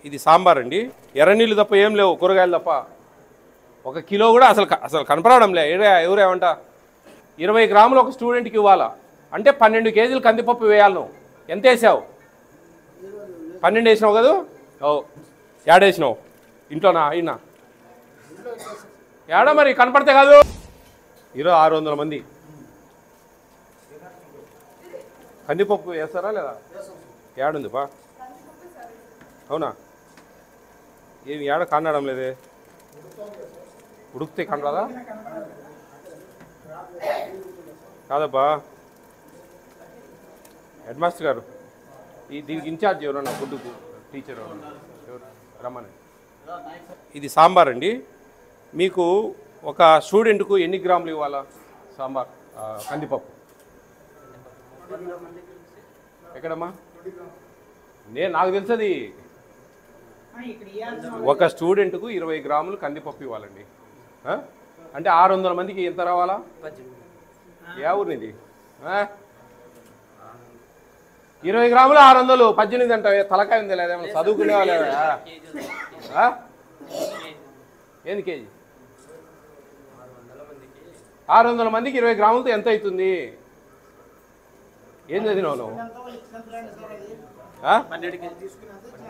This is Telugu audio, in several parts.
ఇది సాంబార్ అండి. ఎర్రనీళ్ళు తప్ప ఏం లేవు, కూరగాయలు తప్ప. 1 కిలో కూడా అసలు కనపడడంలే. ఎవరేమంట 20 గ్రాములు ఒక స్టూడెంట్కి ఇవ్వాలా అంటే 12 కేజీలు కందిపప్పు వేయాలి. నువ్వు ఎంత వేసావు? 12 వేసినావు కదా. ఏడేసినావు ఇంట్లోనా అయినా ఏడా మరి కనపడితే కాదు. 600 మంది కందిపప్పు వేస్తారా లేదా? ఏడుంది బా. అవునా? ఏమి ఏడ కనడం లేదే. ఉడికితే కనరాదా? కాదబ్బా. హెడ్ మాస్టర్ గారు దీనికి ఇన్ఛార్జ్ ఎవరన్నా ఫుడ్కు టీచర్ ఎవరు రమ్మని. ఇది సాంబార్ అండి. మీకు ఒక స్టూడెంట్కు ఎన్ని గ్రాములు ఇవ్వాలా సాంబార్ కందిపప్పు? ఎక్కడమ్మా? నాకు తెలుసది. ఒక స్టూడెంట్కు 20 గ్రాములు కందిపప్పు ఇవ్వాలండి. అంటే 600 మందికి ఎంత రావాలా? ఏ ఊరినిది? 20 గ్రాములు 600, 18 అంట. తలకాయ ఉంది లేదా? చదువుకునే వాళ్ళేదా? ఏంది కేజీ? 600 మందికి 20 గ్రాములతో ఎంత అవుతుంది? ఏం చదివినావు నువ్వు?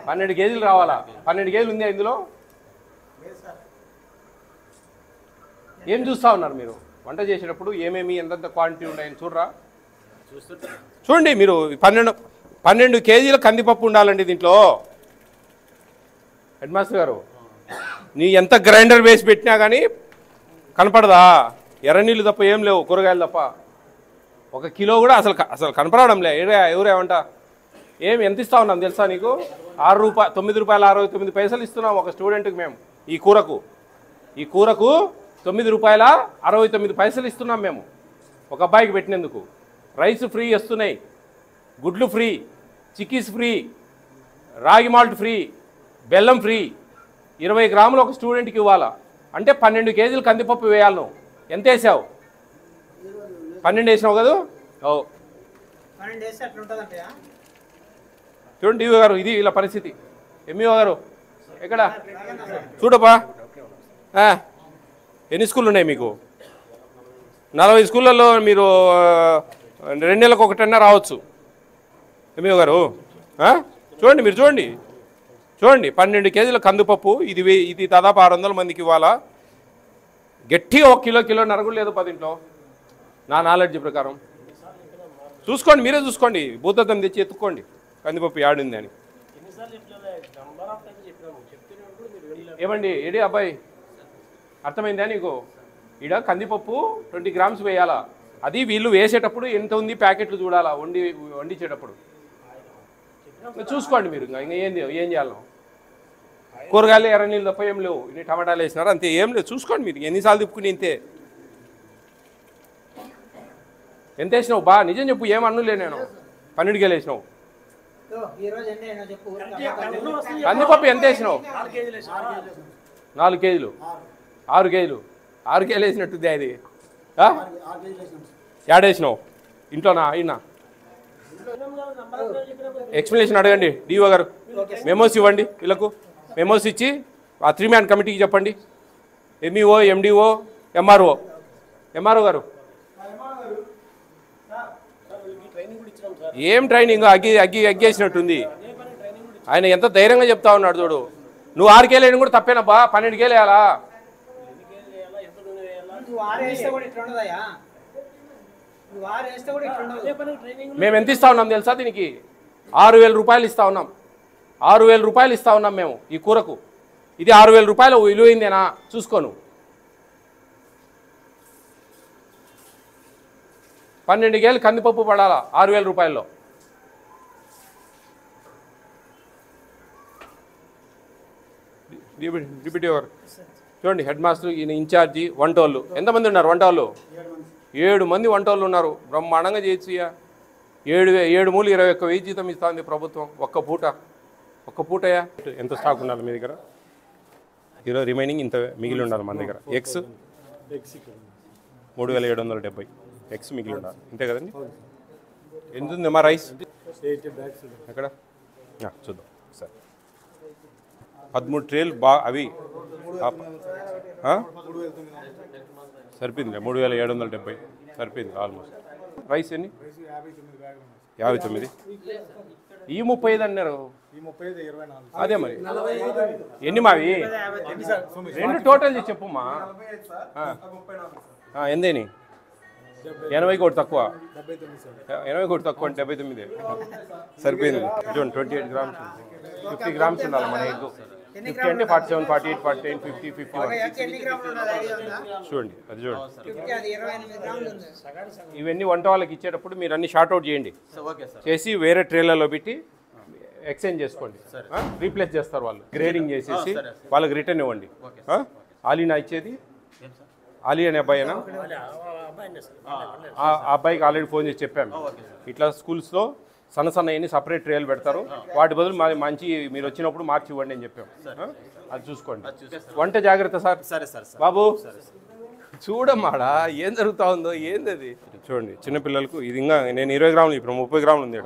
12 కేజీలు రావాలా? 12 కేజీలు ఉంది ఇందులో. ఏం చూస్తూ ఉన్నారు మీరు వంట చేసేటప్పుడు? ఏమేమి ఎంతెంత క్వాంటిటీ ఉన్నాయని చూడరా? చూడండి మీరు. 12 కేజీల కందిపప్పు ఉండాలండి దీంట్లో. హెడ్ మాస్టర్ గారు నీ ఎంత గ్రైండర్ వేసి పెట్టినా కానీ కనపడదా? ఎర్రనీళ్ళు తప్ప ఏం లేవు, కూరగాయలు తప్ప. 1 కిలో కూడా అసలు కనపడడంలే. ఎవరేమంట ఎంత ఇస్తా ఉన్నాం తెలుసా నీకు? 9 రూపాయల 69 పైసలు ఇస్తున్నాం ఒక స్టూడెంట్కి మేము. ఈ కూరకు 9 రూపాయల 69 పైసలు ఇస్తున్నాం మేము ఒక అబ్బాయికి పెట్టినందుకు. రైస్ ఫ్రీ వస్తున్నాయి, గుడ్లు ఫ్రీ, చిక్కీస్ ఫ్రీ, రాగి మాల్ట్ ఫ్రీ, బెల్లం ఫ్రీ. 20 గ్రాములు ఒక స్టూడెంట్కి ఇవ్వాలా అంటే 12 కేజీలు కందిపప్పు వేయాలి. నువ్వు ఎంత వేసావు? 12 వేసినావు కదా. చూడండి డిఓ గారు, ఇది ఇలా పరిస్థితి. ఎంఈఓ గారు ఎక్కడ చూడబ్బా. ఎన్ని స్కూళ్ళు ఉన్నాయి మీకు? 40 స్కూళ్ళల్లో మీరు 2 నెలలకు ఒకటన్నా రావచ్చు. ఎంఈఓ గారు చూడండి, మీరు చూడండి 12 కేజీల కందిపప్పు. ఇది దాదాపు 600 మందికి ఇవ్వాలా. గట్టిగా 1 కిలో నరగులు లేదు 10 ఇంట్లో నా నాలెడ్జ్ ప్రకారం. చూసుకోండి, మీరే చూసుకోండి. భూతద్దం తెచ్చి ఎత్తుక్కోండి కందిపప్పు యాడుంది అని. ఏమండి ఏడి అబ్బాయి, అర్థమైందా నీకు? ఈడ కందిపప్పు 20 గ్రామ్స్ వేయాలా. అది వీళ్ళు వేసేటప్పుడు ఎంత ఉంది ప్యాకెట్లు చూడాలా వండించేటప్పుడు. చూసుకోండి మీరు. ఇంకా ఏం చేయాలి? కూరగాయలు ఎర్రనీళ్ళు తప్ప ఏం లేవు. ఇన్ని టమాటాలు వేసినారు అంతే, ఏం లేదు. చూసుకోండి మీరు. ఎన్నిసార్లు తిప్పుకుని ఇంతే. ఎంత వేసినావు బా? నిజం చెప్పు. ఏమన్నులే నేను. 12 కేజీలు వేసినావు. కందిపప్పు ఎంత వేసినావు? 4 కేజీలు 6 కేజీలు 6 కేజీలు వేసినట్టుంది. అది ఏడేసినావు ఇంట్లోనా అయినా? ఎక్స్ప్లెనేషన్ అడగండి డిఓ గారు. మెమోస్ ఇవ్వండి వీళ్ళకు. మెమోస్ ఇచ్చి ఆ 3 మ్యాన్ కమిటీకి చెప్పండి. ఎంఈఓ, ఎండిఓ, ఎంఆర్ఓ గారు. ఏం ట్రైనింగ్? అగ్గేసినట్టుంది. ఆయన ఎంత ధైర్యంగా చెప్తా ఉన్నాడు చూడు. నువ్వు 6 కేజీలు వేయడం కూడా తప్పేనబ్బా. 12 కేజీలు వేయాలా? మేము ఎంత ఇస్తా ఉన్నాం తెలుసా దీనికి? 6,000 రూపాయలు ఇస్తా ఉన్నాం. 6,000 రూపాయలు ఇస్తా ఉన్నాం మేము ఈ కూరకు. ఇది 6,000 రూపాయలు విలువైందేనా చూసుకోను. 12 కేజీలు కందిపప్పు పడాలా 6,000 రూపాయల్లో. డిప్యూటీ గారు చూడండి. హెడ్ మాస్టర్, ఈయన ఇన్ఛార్జి, వంటోళ్ళు. ఎంతమంది ఉన్నారు వంటోళ్ళు? 7 మంది వంటోళ్ళు ఉన్నారు. బ్రహ్మాండంగా చేయొచ్చు. 7 మూలు 21,000 జీతం ఇస్తుంది ప్రభుత్వం ఒక్క పూటయా. ఎంత స్టాక్ ఉండాలి మీ దగ్గర? ఈరోజు రిమైనింగ్ ఇంత మిగిలి ఉండాలి మన దగ్గర. ఎగ్స్ 3,770 ఎగ్స్ మిగిలి ఉండాలి. అంతే కదండి? ఎంత ఉంది మా రైస్? ఎక్కడ చూద్దాం సార్. 13 ట్రేలు అవి సరిపోయింది 3770 సరిపోయింది ఆల్మోస్ట్. రైస్ ఎన్ని? 59. ఈ 35 అన్నారు. అదే మరి ఎన్ని మావి? 2 టోటల్ చెప్పమ్మా. ఎందేని? 80 కోటి తక్కువ. 80 కోటి తక్కువ అంటే 79 సరిపోయింది. చూడండి 28 గ్రామ్స్ 50 గ్రామ్స్ ఉండాలి మన ఎగ్. 50 అంటే 47, 48, 49, 50, 51. చూడండి అది చూడండి. ఇవన్నీ వంట వాళ్ళకి ఇచ్చేటప్పుడు మీరు అన్ని షార్ట్ అవుట్ చేయండి, చేసి వేరే ట్రేలలో పెట్టి ఎక్స్చేంజ్ చేసుకోండి. రీప్లేస్ చేస్తారు వాళ్ళు, గ్రేడింగ్ చేసేసి వాళ్ళకి రిటర్న్ ఇవ్వండి. ఆలీనా ఇచ్చేది? ఆలీ అనే అబ్బాయినా? ఆ అబ్బాయికి ఆల్రెడీ ఫోన్ చేసి చెప్పాము, ఇట్లా స్కూల్స్లో సన్న సపరేట్ ట్రేలు పెడతారు, వాటి బదులు మంచి మీరు వచ్చినప్పుడు మార్చి ఇవ్వండి అని చెప్పాము. అది చూసుకోండి. వంట జాగ్రత్త సార్. బాబు చూడమ్మాడా ఏం జరుగుతూ ఉందో, ఏంది అది చూడండి. చిన్నపిల్లలకు ఇది ఇంకా నేను 20 గ్రాములు ఇప్పుడు 30 గ్రాములు ఉంది.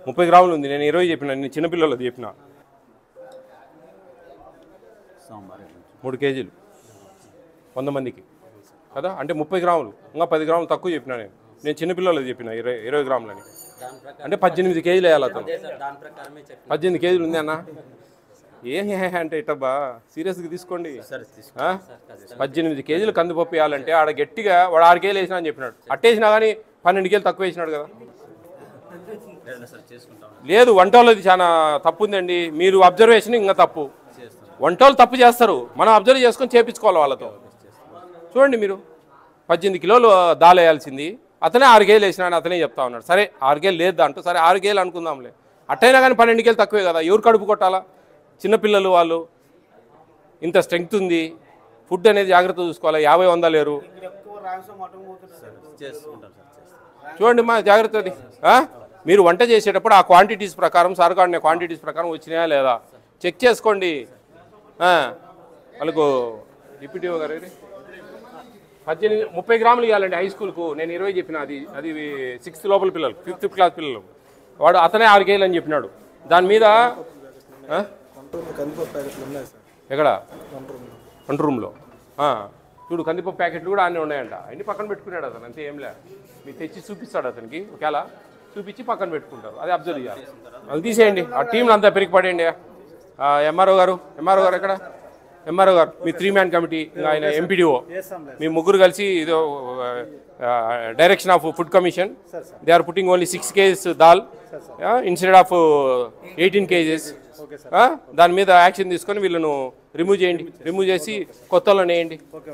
30 గ్రాములు ఉంది, నేను 20 చెప్పిన, నేను చిన్నపిల్లలు చెప్పిన. 3 కేజీలు 100 మందికి కదా, అంటే 30 గ్రాములు. ఇంకా 10 గ్రాములు తక్కువ చెప్పిన నేను చిన్నపిల్లలు చెప్పిన 20 గ్రాములని, అంటే 18 కేజీలు వేయాలి అతను. 18 కేజీలు ఉంది అన్న. ఏం అంటే ఇట్టబ్బా సీరియస్గా తీసుకోండి. 18 కేజీలు కందిపప్పు వేయాలంటే ఆడ గట్టిగా వాడు 6 కేజీలు వేసినా అని చెప్పినాడు. అట్టేసినా కానీ 12 కేజీలు తక్కువ వేసినాడు కదా. లేదు వంటోళ్ళది చాలా తప్పు ఉందండి. మీరు అబ్జర్వేషన్ ఇంకా తప్పు. వంటోళ్ళు తప్పు చేస్తారు, మనం అబ్జర్వ్ చేసుకొని చేపించుకోవాలి వాళ్ళతో. చూడండి మీరు 18 కిలోలు దాల్ వేయాల్సింది అతనే 6 కేజీలు వేసినాడు, అతనే చెప్తా ఉన్నాడు. సరే 6 కేజీలు లేదు అంటూ, సరే 6 కేజీలు అనుకుందాంలే. అట్టయినా కానీ 12 కేజీలు తక్కువే కదా. ఎవరు కడుపు కొట్టాలా? చిన్నపిల్లలు వాళ్ళు. ఇంత స్ట్రెంగ్త్ ఉంది, ఫుడ్ అనేది జాగ్రత్త చూసుకోవాలి. 50-100 లేరు. చూడండి మా జాగ్రత్త. మీరు వంట చేసేటప్పుడు ఆ క్వాంటిటీస్ ప్రకారం, సరుకాడిన క్వాంటిటీస్ ప్రకారం వచ్చినాయా లేదా చెక్ చేసుకోండి. వాళ్ళకు డిప్యూటీ గారు 30 గ్రాములు ఇవ్వాలండి హై స్కూల్కు. నేను 20 చెప్పిన, అది 6th లోపల పిల్లలు, 5th క్లాస్ పిల్లలు. వాడు అతనే 6 కేజీలు అని చెప్పినాడు. దాని మీద ఎక్కడ వంట రూమ్లో చూడు కందిపప్పు ప్యాకెట్లు కూడా అన్నీ ఉన్నాయంట. అన్ని పక్కన పెట్టుకున్నాడు అతను, అంతే ఏం లే. మీకు తెచ్చి చూపిస్తాడు అతనికి, ఒకవేళ చూపించి పక్కన పెట్టుకుంటారు. అది అబ్జర్వ్ చేయాలి. అది తీసేయండి. ఆ టీంలో అంతా పెరిగి పడేయండి. ఎంఆర్ఓ గారు ఎక్కడ? ఎంఆర్ఓ గారు మీ 3-man కమిటీ, ఆయన ఎంపీడీఓ, మీ ముగ్గురు కలిసి ఇదో direction of food commission. They are putting only 6 kgs dal instead of 18 kgs. దాని మీద యాక్షన్ తీసుకొని వీళ్ళను రిమూవ్ చేయండి. రిమూవ్ చేసి కొత్తలో వేయండి.